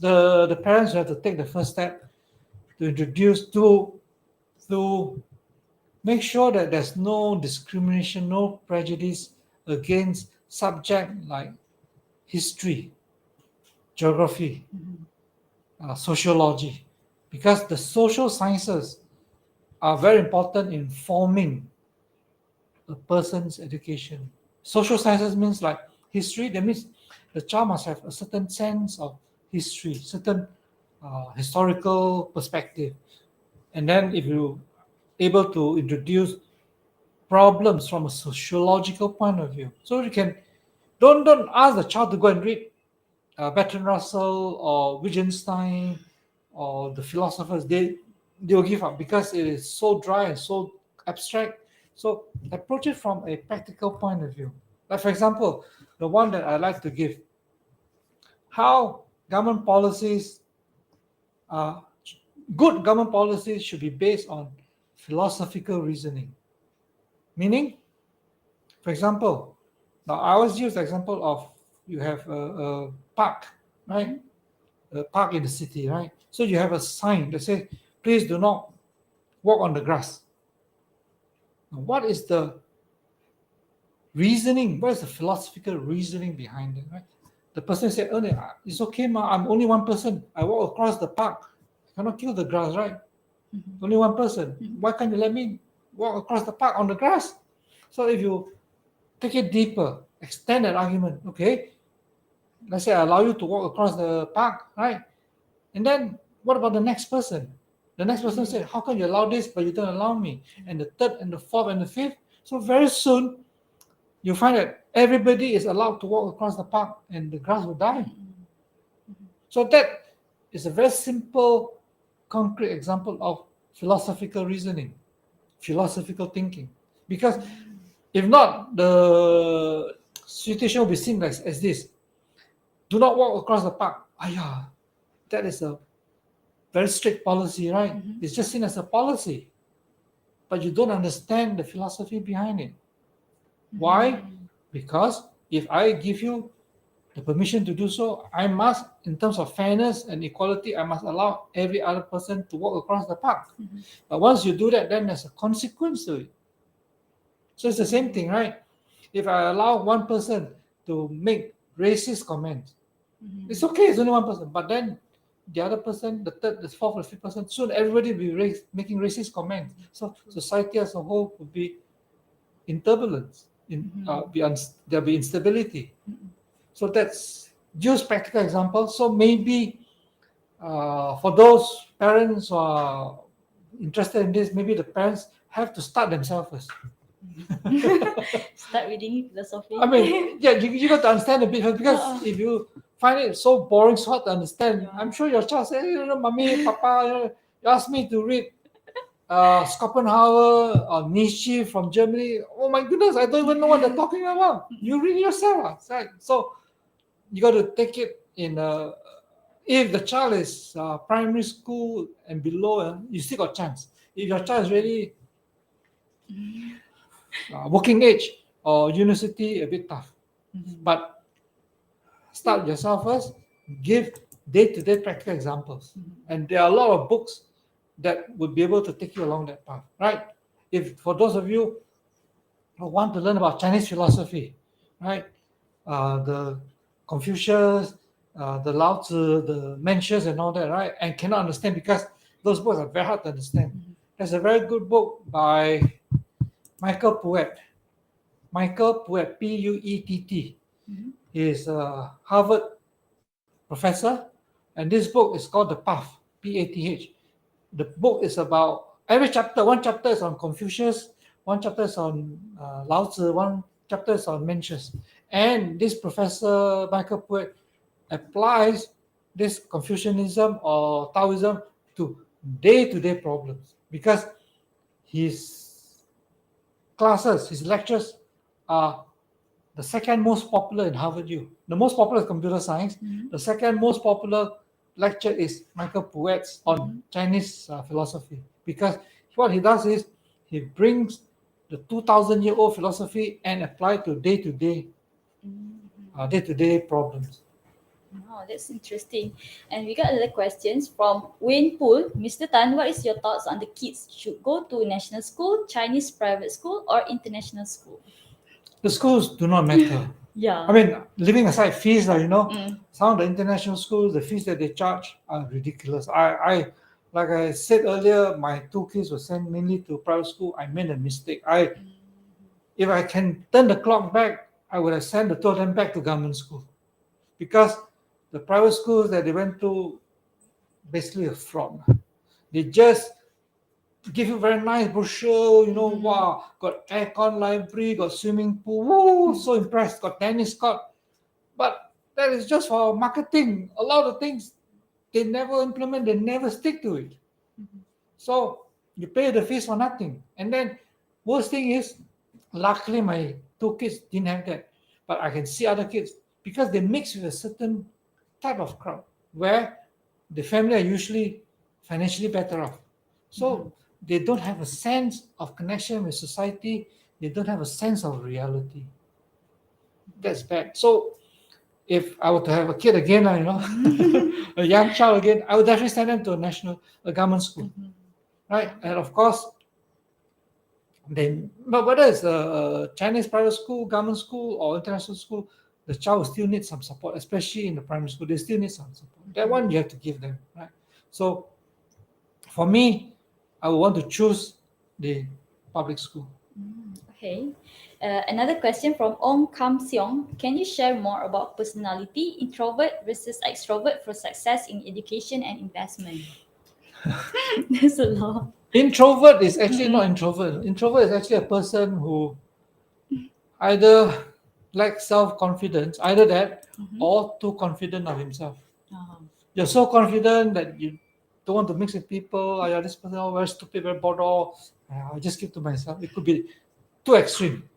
the parents have to take the first step to introduce to make sure that there's no discrimination, no prejudice against subject like history, geography, sociology, because the social sciences are very important in forming a person's education. Social sciences means like history, that means the child must have a certain sense of history, certain historical perspective. And then if you able to introduce problems from a sociological point of view, so you can don't ask the child to go and read Bertrand Russell or Wittgenstein or the philosophers. They will give up because it is so dry and so abstract. So approach it from a practical point of view. Like for example, the one that I like to give, how government policies, uh, good government policies should be based on philosophical reasoning. Meaning, for example, now I always use the example of you have a park, right? A park in the city, right? So you have a sign that says, please do not walk on the grass. Now, what is the reasoning? What is the philosophical reasoning behind it, right? The person said, oh, it's okay, ma, I'm only one person. I walk across the park. I cannot kill the grass, right? Only one person. Why can't you let me walk across the park on the grass? So if you take it deeper, extend that argument, okay? Let's say I allow you to walk across the park, right? And then what about the next person? The next person said, how can you allow this, but you don't allow me? And the third and the fourth and the fifth. So very soon, you find that everybody is allowed to walk across the park and the grass will die. So that is a very simple, concrete example of philosophical reasoning, philosophical thinking. Because if not, the situation will be seen as this. Do not walk across the park. That is a very strict policy, right? It's just seen as a policy. But you don't understand the philosophy behind it. Why? Because if I give you the permission to do so, I must, in terms of fairness and equality, I must allow every other person to walk across the park. But once you do that, then there's a consequence to it. So it's the same thing, right? If I allow one person to make racist comments, it's okay, it's only one person. But then the other person, the third, the fourth, the fifth person, soon everybody will be making racist comments. So society as a whole would be in turbulence. There'll be instability. So that's just practical example. So maybe for those parents who are interested in this, maybe the parents have to start themselves first. Start reading philosophy. I mean, yeah, you got to understand a bit first, because if you find it so boring, so hard to understand, I'm sure your child says, mommy, papa, you asked me to read Schopenhauer or Nietzsche from Germany. Oh my goodness, I don't even know what they're talking about. You read yourself, right? So you got to take it in a If the child is primary school and below, you still got chance. If your child is really working age or university, a bit tough. But start yourself first. Give day-to-day practical examples, and there are a lot of books that would be able to take you along that path, right? If for those of you who want to learn about Chinese philosophy, right, the Confucius, the Lao Tzu, the Mencius, and all that, right, and cannot understand because those books are very hard to understand. There's a very good book by Michael Puett. Michael Puett, Puett. He is a Harvard professor, and this book is called The Path, Path. The book is about every chapter. One chapter is on Confucius, one chapter is on Lao Tzu, one chapter is on Mencius. And this professor Michael Puett applies this Confucianism or Taoism to day-to-day problems because his classes, his lectures are the second most popular in Harvard U. The most popular is computer science. The second most popular lecture is Michael Puet's on Chinese philosophy because what he does is he brings the 2,000-year-old philosophy and apply to day-to-day problems. Wow, that's interesting. And we got other questions from Wayne Poole. Mr. Tan, what is your thoughts on the kids should go to national school, Chinese private school, or international school? The schools do not matter. Yeah. I mean, leaving aside fees, some of the international schools, the fees that they charge are ridiculous. Like I said earlier, my two kids were sent mainly to private school. I made a mistake. If I can turn the clock back, I would have sent the two of them back to government school because the private schools that they went to basically a fraud. They just give you very nice brochure, wow, got aircon library, got swimming pool, woo, so impressed, got tennis court. But that is just for marketing. A lot of things they never implement, they never stick to it. So you pay the fees for nothing. And then worst thing is, luckily my two kids didn't have that. But I can see other kids because they mix with a certain type of crowd where the family are usually financially better off. So they don't have a sense of connection with society. They don't have a sense of reality. That's bad. So if I were to have a kid again, a young child again, I would definitely send them to a government school, right? And of course, but whether it's a Chinese private school, government school, or international school, the child will still need some support, especially in the primary school. They still need some support. That one you have to give them, right? So for me, I would want to choose the public school. Okay. Another question from Ong Kam Seong. Can you share more about personality, introvert versus extrovert for success in education and investment? There's a lot. Introvert is actually not introvert. Introvert is actually a person who either lacks self-confidence, either that or too confident of himself. You're so confident that you don't want to mix with people. Oh, yeah, this person very stupid, very bored. I'll just keep to myself. It could be too extreme.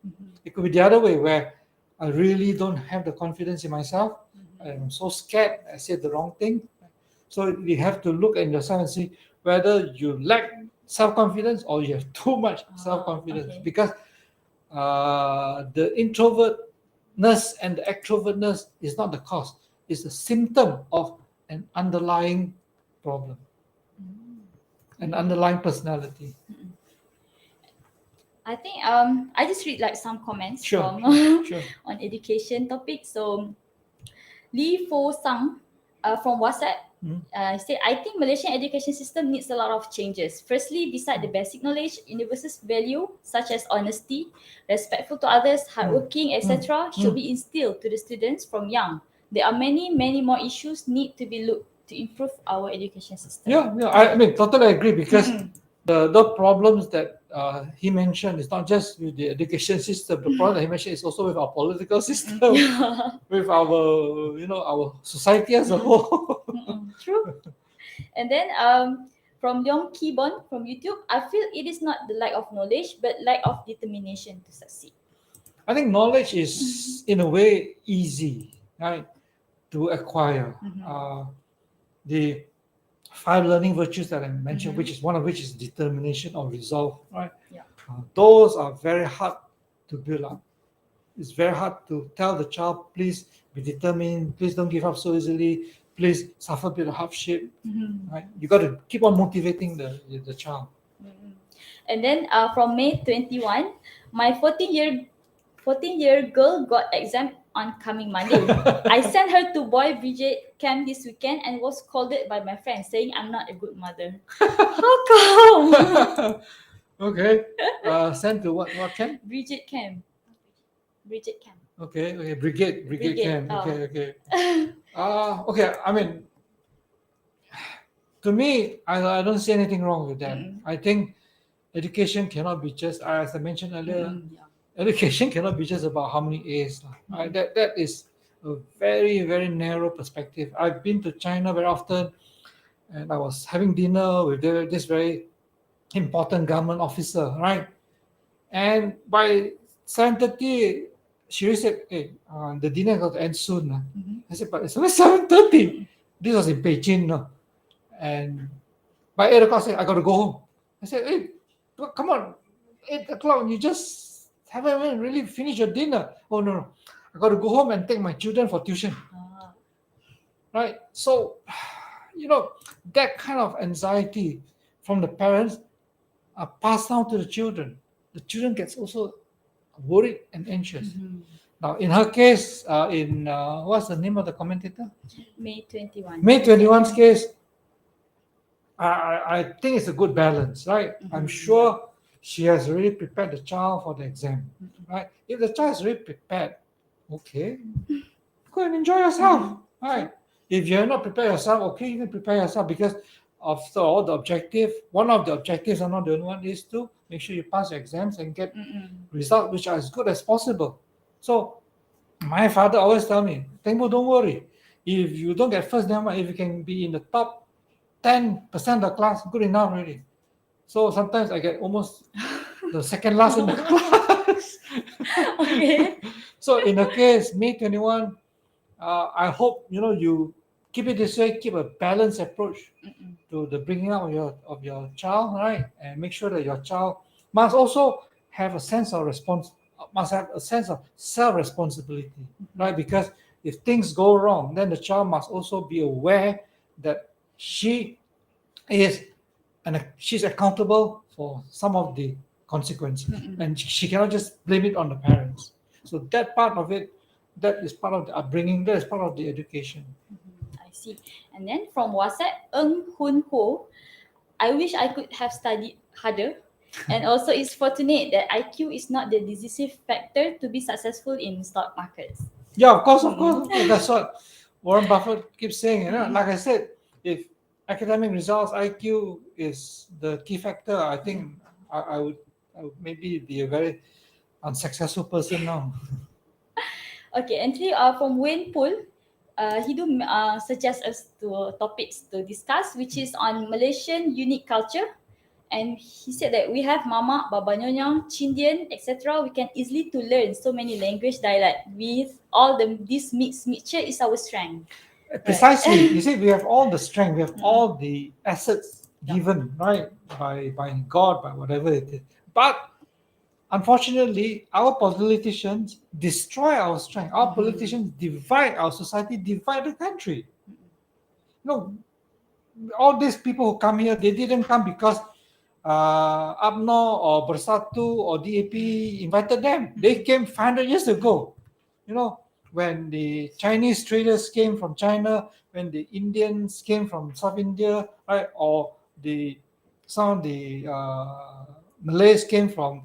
It could be the other way where I really don't have the confidence in myself. I'm so scared I said the wrong thing. So you have to look at yourself and see whether you lack self-confidence or you have too much self-confidence. Okay. Because the introvertness and the extrovertness is not the cause. It's a symptom of an underlying problem, an underlying personality. I think I just read like some comments Sure. on education topic. So Lee Fo Sang from WhatsApp said, I think Malaysian education system needs a lot of changes. Firstly, beside the basic knowledge, universal value such as honesty, respectful to others, hardworking, etc. should be instilled to the students from young. There are many more issues need to be looked to improve our education system. Yeah. I mean, totally agree because the problems that he mentioned is not just with the education system. The problem that he mentioned is also with our political system, with our our society as a whole. True. And then from Leong Kibon from YouTube, I feel it is not the lack of knowledge, but lack of determination to succeed. I think knowledge is in a way easy, right, to acquire. the 5 learning virtues that I mentioned, Mhm. which is one of which is determination or resolve, right? Yeah. Those are very hard to build up. It's very hard to tell the child, please be determined, please don't give up so easily, please suffer a bit of hardship, Mhm. right? You got to keep on motivating the child. Mhm. And then from May 21, my 14-year girl got exam on coming Monday. I sent her to Boy Bridget camp this weekend and was scolded by my friends saying I'm not a good mother. How come? Okay. Sent to what camp? Bridget camp. Bridget camp. Okay. Brigade Brigade. camp. Oh. Okay. Okay. I mean, to me, I don't see anything wrong with that. Mm-mm. I think education cannot be just, as I mentioned earlier, Mm-mm. Yeah. education cannot be just about how many A's. Right? Mm-mm. That is a very, very narrow perspective. I've been to China very often, and I was having dinner with this very important government officer, right? And by 7:30, she really said, "Hey, the dinner got to end soon." Mhm. I said, "But it's only 7:30." This was in Beijing, no? And by 8 o'clock, I said, "I got to go home." I said, "Hey, come on, 8 o'clock, you just haven't even really finished your dinner." "Oh, no. I got to go home and take my children for tuition." Ah. Right? So, that kind of anxiety from the parents are passed down to the children. The children gets also worried and anxious. Mhm. Now, in her case, in what's the name of the commentator? May 21. May 21's case, I think it's a good balance, right? I'm Yeah. sure she has already prepared the child for the exam, Mhm. right? If the child is already prepared, okay, go and enjoy yourself, right? If you're not prepared yourself, okay, you can prepare yourself because after all the objective, one of the objectives, and not the only one, is to make sure you pass your exams and get Mm-mm. results which are as good as possible. So my father always tell me, Tembo, don't worry. If you don't get first, never mind. If you can be in the top 10% of the class, good enough already. So sometimes I get almost the second last in the class. Okay. So in the case, May 21, I hope you keep it this way, keep a balanced approach Mm-mm. to the bringing up of your child, right? And make sure that your child must also have a sense of must have a sense of self-responsibility, right? Because if things go wrong, then the child must also be aware that she is and she's accountable for some of the consequences, Mm-mm. and she cannot just blame it on the parents. So that part of it, that is part of the upbringing, that is part of the education. I see. And then from WhatsApp, Eng Hun Ho, I wish I could have studied harder. And also, it's fortunate that IQ is not the decisive factor to be successful in stock markets. Yeah, of course, of course, Mm-mm. of course. That's what Warren Buffett keeps saying. Mm-mm. Like I said, if academic results, IQ is the key factor, I think I would maybe be a very unsuccessful person now. Okay, entry from Wayne Pool. He do suggest us to topics to discuss, which is on Malaysian unique culture. And he said that we have Mama, Baba Nyonya, Chindian, etc. We can easily to learn so many language dialect. With all this mixture is our strength. Right. Precisely. You see, we have all the strength, we have Mm-mm. all the assets Yeah. given, right, by God, by whatever it is. But unfortunately, our politicians destroy our strength. Our politicians divide our society, divide the country. No, all these people who come here, they didn't come because UMNO or Bersatu or DAP invited them. They came 500 years ago. You know, when the Chinese traders came from China, when the Indians came from South India, right, or some of the Malays came from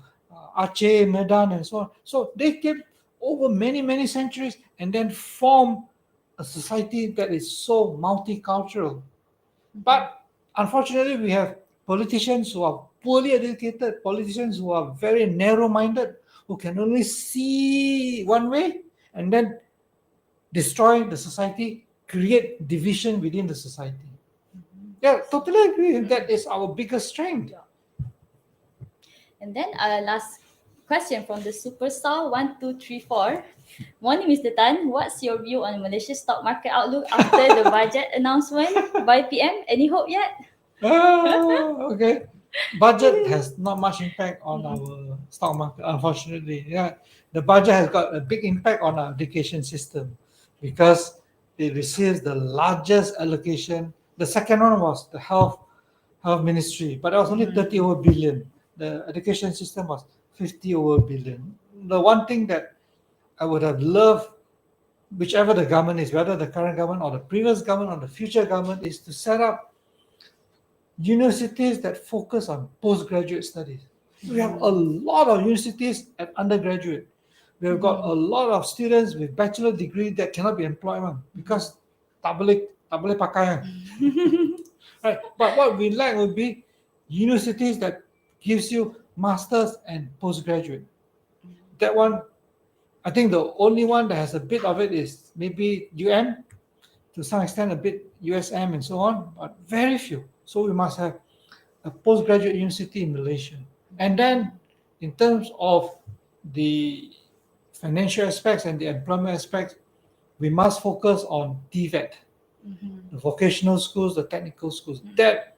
Aceh, Medan, and so on. So they came over many, many centuries and then formed a society that is so multicultural. But unfortunately, we have politicians who are poorly educated, politicians who are very narrow minded, who can only see one way and then destroy the society, create division within the society. Yeah, totally agree. That is our biggest strength. Yeah. And then last question from the superstar 1234. Morning, Mr. Tan. What's your view on Malaysia's stock market outlook after the budget announcement by PM? Any hope yet? Okay. Budget has not much impact on our stock market, unfortunately. Yeah, the budget has got a big impact on our education system because it receives the largest allocation. The second one was the health ministry, but it was only 30 over billion. The education system was 50 over billion. The one thing that I would have loved, whichever the government is, whether the current government or the previous government or the future government, is to set up universities that focus on postgraduate studies. We have a lot of universities at undergraduate. We have got a lot of students with bachelor degree that cannot be employed because tak boleh pakai. Right. But what we lack would be universities that gives you masters and postgraduate. That one, I think the only one that has a bit of it is maybe UM, to some extent a bit USM and so on, but very few. So we must have a postgraduate university in Malaysia. And then in terms of the financial aspects and the employment aspects, we must focus on TVET, the vocational schools, the technical schools. That,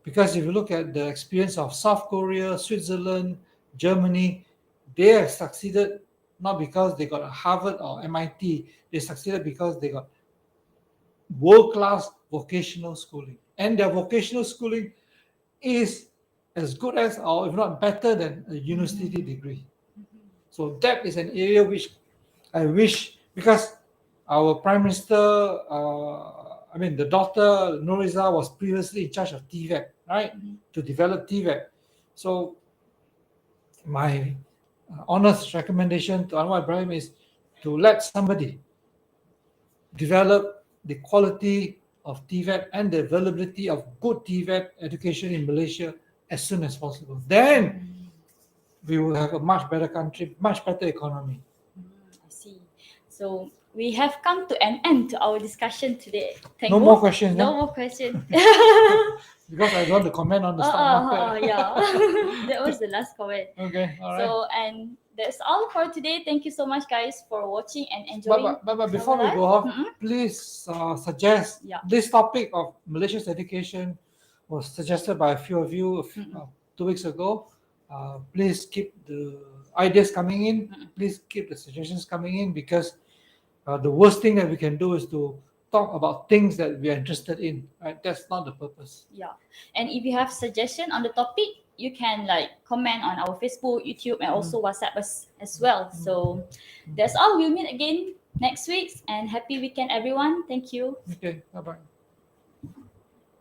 because if you look at the experience of South Korea, Switzerland, Germany, they have succeeded not because they got a Harvard or MIT, they succeeded because they got world-class vocational schooling. And their vocational schooling is as good as, or if not better than, a university degree. So that is an area which I wish, because our Prime Minister, the Dr. Nuriza was previously in charge of TVET, right? To develop TVET. So my honest recommendation to Anwar Ibrahim is to let somebody develop the quality of TVET and the availability of good TVET education in Malaysia as soon as possible. Then we will have a much better country, much better economy. I see. So we have come to an end to our discussion today. No more questions. No more questions. Because I don't want to comment on the stock market. Yeah. That was the last comment. Okay, all right. So, and that's all for today. Thank you so much, guys, for watching and enjoying. But before we our go off, live. please suggest Yeah. this topic of Malaysia's education was suggested by a few of you 2 weeks ago. Please keep the ideas coming in. Please keep the suggestions coming in, because the worst thing that we can do is to talk about things that we are interested in. Right? That's not the purpose. Yeah. And if you have suggestion on the topic, you can comment on our Facebook, YouTube, and also WhatsApp us as well. So that's all. We'll meet again next week, and happy weekend, everyone. Thank you. Okay. Bye bye.